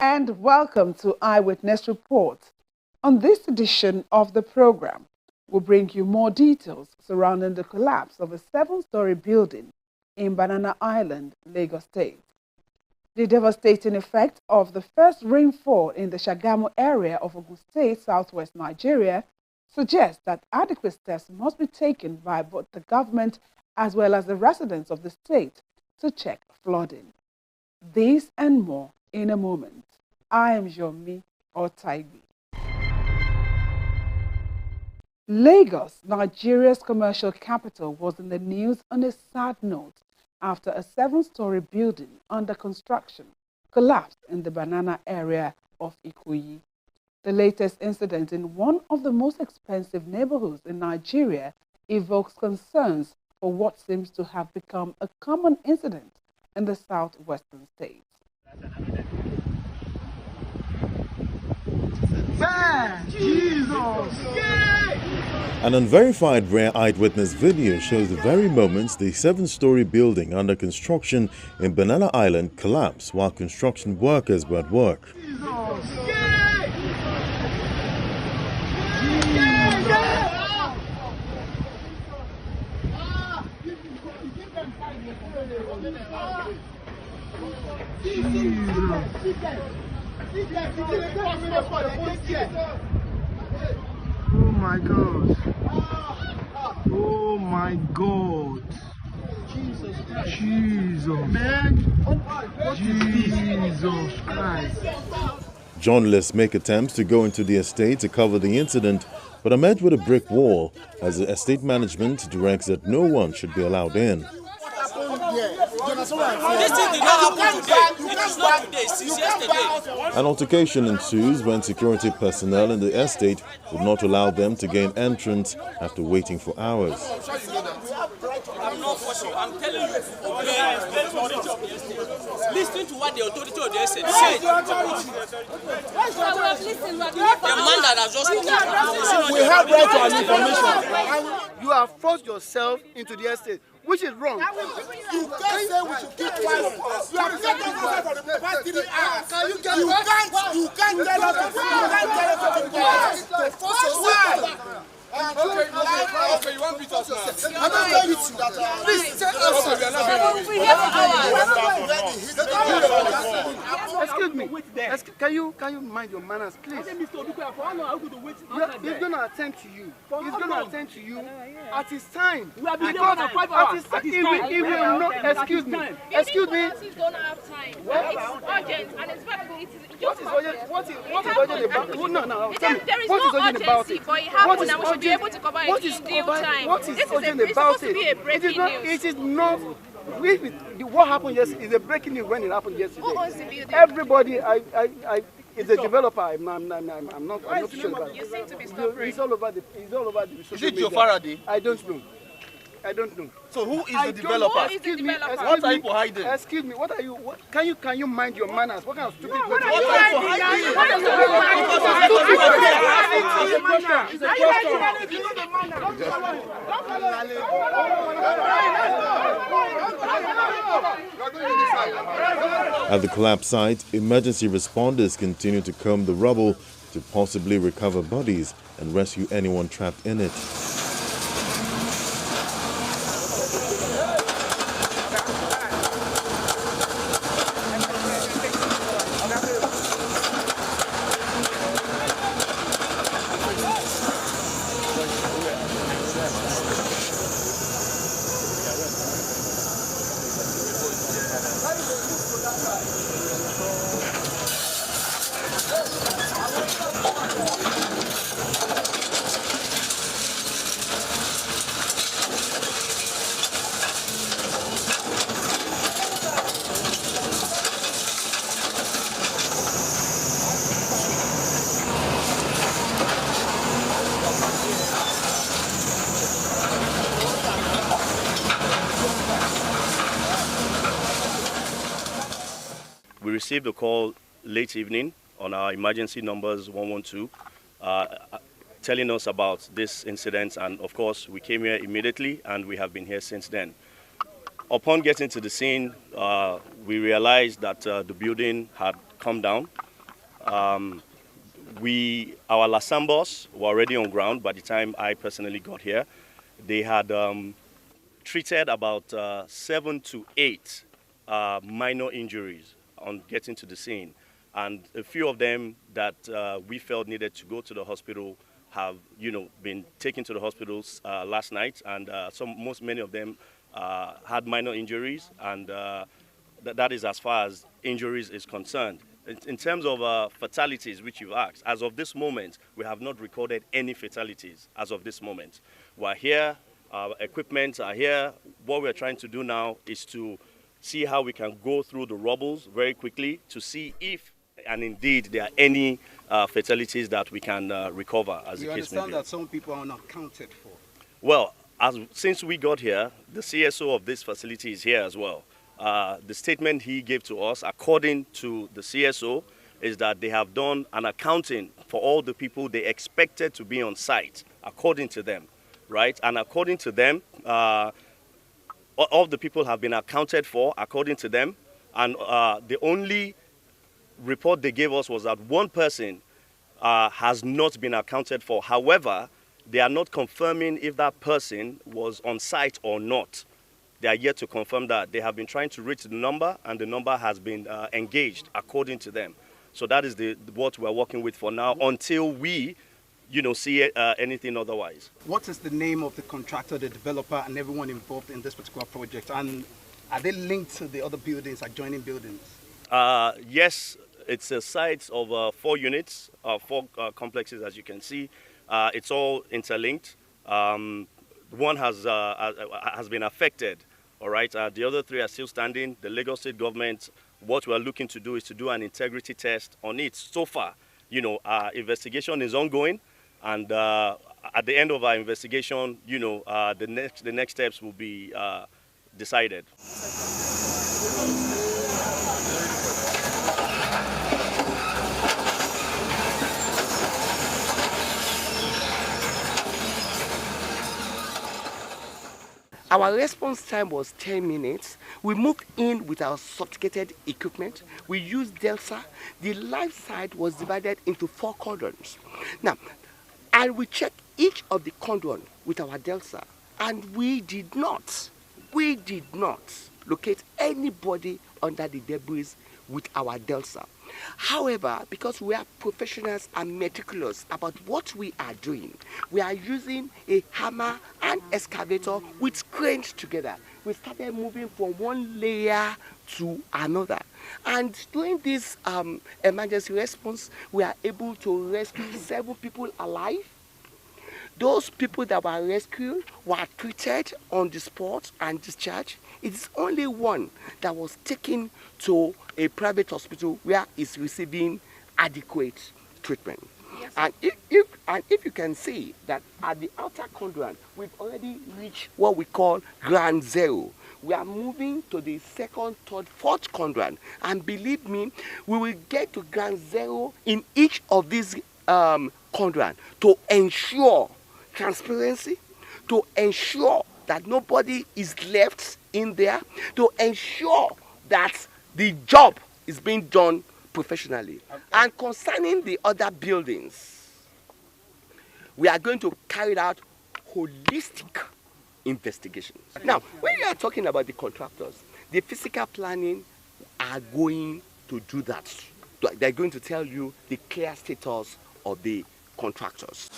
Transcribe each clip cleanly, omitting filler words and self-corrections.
and welcome to Eyewitness Report. On this edition of the program, we'll bring you more details surrounding the collapse of a 7-story building in Banana Island, Lagos State. The devastating effect of the first rainfall in the Shagamu area of Ogun State, southwest Nigeria, suggests that adequate steps must be taken by both the government as well as the residents of the state to check flooding. This and more in a moment. I am Yomi Otaigbi. Lagos, Nigeria's commercial capital, was in the news on a sad note after a 7-story building under construction collapsed in the Banana area of Ikoyi. The latest incident in one of the most expensive neighborhoods in Nigeria evokes concerns for what seems to have become a common incident in the southwestern states. An unverified rare eyewitness video shows the very moments the 7-story building under construction in Banana Island collapsed while construction workers were at work. Oh my God. Oh my God. Jesus. Man. Jesus Christ. Journalists make attempts to go into the estate to cover the incident, but are met with a brick wall as the estate management directs that no one should be allowed in. This thing did not happen today. It is not today, since yesterday. An altercation ensues when security personnel in the estate would not allow them to gain entrance after waiting for hours. I'm not for sure. I'm telling you, listen to what the authority of the estate said. The man that has just come. We have right to an information. You have forced yourself into the estate, which is wrong. You can't say we should keep quiet. You have kept us for the past 3 hours. You can't tell us to be quiet. To force yourself. Okay, you want to beat us now? I'm not going to beat you that. Please tell us. Excuse me. Can you mind your manners, please? He's going to attend to you. He's going to attend to you at his time. We have been there for 5 hours. He will not. Excuse me. Excuse me. He's going to have time. It's urgent and it's very What is urgent about? No. There is no urgency, but it happened and we should be able to cover it in due time. What is urgent It's about supposed to be a breaking news. It is not. What happened yesterday is a breaking news when it happened yesterday. Who owns the building? Everybody, is a developer. I'm not sure about it. You seem to be stubborn. It's all over the Is it Joe Faraday? I don't know. So who is the developer? Who is the developer? What are you hiding? Excuse me. What are you? Can you mind your manners? What kind of stupid question? What are you hiding? At the collapse site, emergency responders continue to comb the rubble to possibly recover bodies and rescue anyone trapped in it. We received a call late evening on our emergency numbers 112 telling us about this incident, and of course we came here immediately and we have been here since then. Upon getting to the scene, we realized that the building had come down Our Lasambos were already on ground by the time I personally got here. They had treated about 7 to 8 minor injuries on getting to the scene. And a few of them that we felt needed to go to the hospital have, been taken to the hospitals last night. And many of them had minor injuries. And that is as far as injuries is concerned. In terms of fatalities, which you've asked, as of this moment, we have not recorded any fatalities as of this moment. We're here, our equipment are here. What we're trying to do now is to see how we can go through the rubbles very quickly to see if, and indeed, there are any fatalities that we can recover as the case may be. We understand that some people are unaccounted for. Well, since we got here, the CSO of this facility is here as well. The statement he gave to us, according to the CSO, is that they have done an accounting for all the people they expected to be on site, according to them, right? And according to them, all the people have been accounted for, according to them, and the only report they gave us was that one person has not been accounted for. However, they are not confirming if that person was on site or not. They are yet to confirm that. They have been trying to reach the number, and the number has been engaged according to them. So that is what we're working with for now until we, see anything otherwise. What is the name of the contractor, the developer, and everyone involved in this particular project? And are they linked to the other buildings, adjoining buildings? Yes, it's a site of 4 units, 4 complexes, as you can see. It's all interlinked. One has been affected. All right, the other 3 are still standing. The Lagos State government, what we are looking to do is to do an integrity test on it. So far, our investigation is ongoing, and at the end of our investigation, the next steps will be decided. Our response time was 10 minutes. We moved in with our sophisticated equipment. We used DELSA. The live site was divided into 4 quadrants. Now, and we checked each of the quadrants with our DELSA, and we did not locate anybody under the debris with our DELSA. However, because we are professionals and meticulous about what we are doing, we are using a hammer and excavator with cranes together. We started moving from one layer to another. And during this emergency response, we are able to rescue 7 people alive. Those people that were rescued were treated on the spot and discharged. It is only one that was taken to a private hospital where he's receiving adequate treatment. Yes. And if you can see that at the outer quadrant, we've already reached what we call ground zero. We are moving to the 2nd, 3rd, 4th quadrant, and believe me, we will get to ground zero in each of these quadrants to ensure transparency, to ensure that nobody is left in there, to ensure that the job is being done professionally. Okay. And concerning the other buildings, we are going to carry out holistic investigations. Now, when you are talking about the contractors, the physical planning are going to do that. They're going to tell you the clear status of the contractors.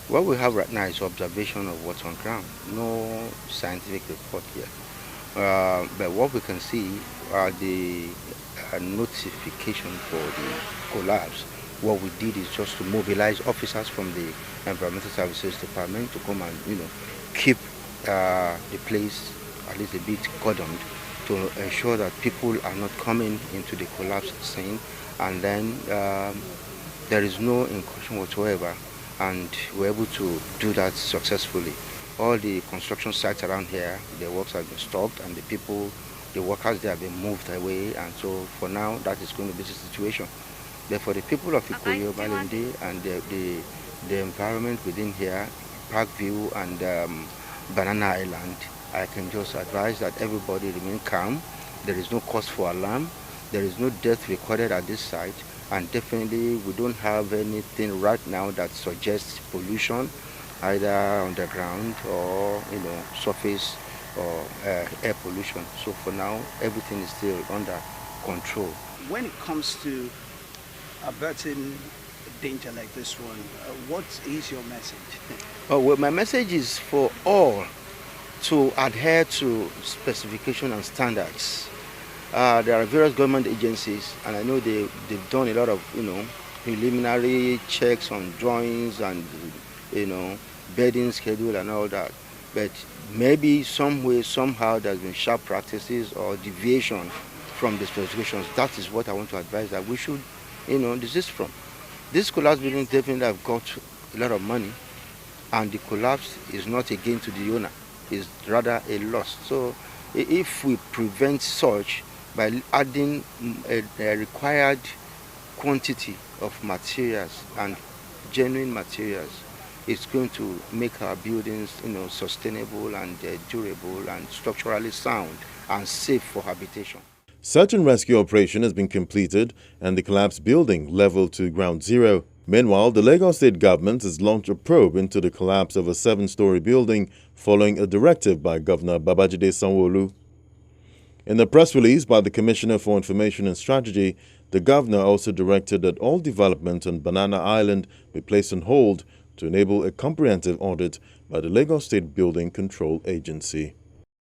What we have right now is observation of what's on ground, no scientific report yet. But what we can see are the notification for the collapse. What we did is just to mobilize officers from the Environmental Services Department to come and, keep the place at least a bit cordoned to ensure that people are not coming into the collapse scene, and then there is no incursion whatsoever, and we're able to do that successfully. All the construction sites around here, the works have been stopped, and the workers, they have been moved away, and so for now that is going to be the situation. Therefore, the people of Ikoyi, Balinde, and the environment within here, Parkview and Banana Island, I can just advise that everybody remain calm. There is no cause for alarm. There is no death recorded at this site, and definitely we don't have anything right now that suggests pollution, either underground or surface or air pollution. So for now, everything is still under control. When it comes to averting danger like this one, what is your message? Well, my message is for all to adhere to specification and standards. There are various government agencies, and I know they've done a lot of preliminary checks on drawings and bedding schedule and all that. But maybe some way, somehow, there's been sharp practices or deviation from the specifications. That is what I want to advise that we should desist from. This collapse building definitely have got a lot of money, and the collapse is not a gain to the owner, it's rather a loss. So if we prevent such by adding a required quantity of materials and genuine materials, it's going to make our buildings sustainable and durable and structurally sound and safe for habitation. Search and rescue operation has been completed and the collapsed building leveled to ground zero. Meanwhile, the Lagos State government has launched a probe into the collapse of a 7-story building following a directive by Governor Babajide Sanwo-Olu. In a press release by the Commissioner for Information and Strategy, the governor also directed that all development on Banana Island be placed on hold to enable a comprehensive audit by the Lagos State Building Control Agency.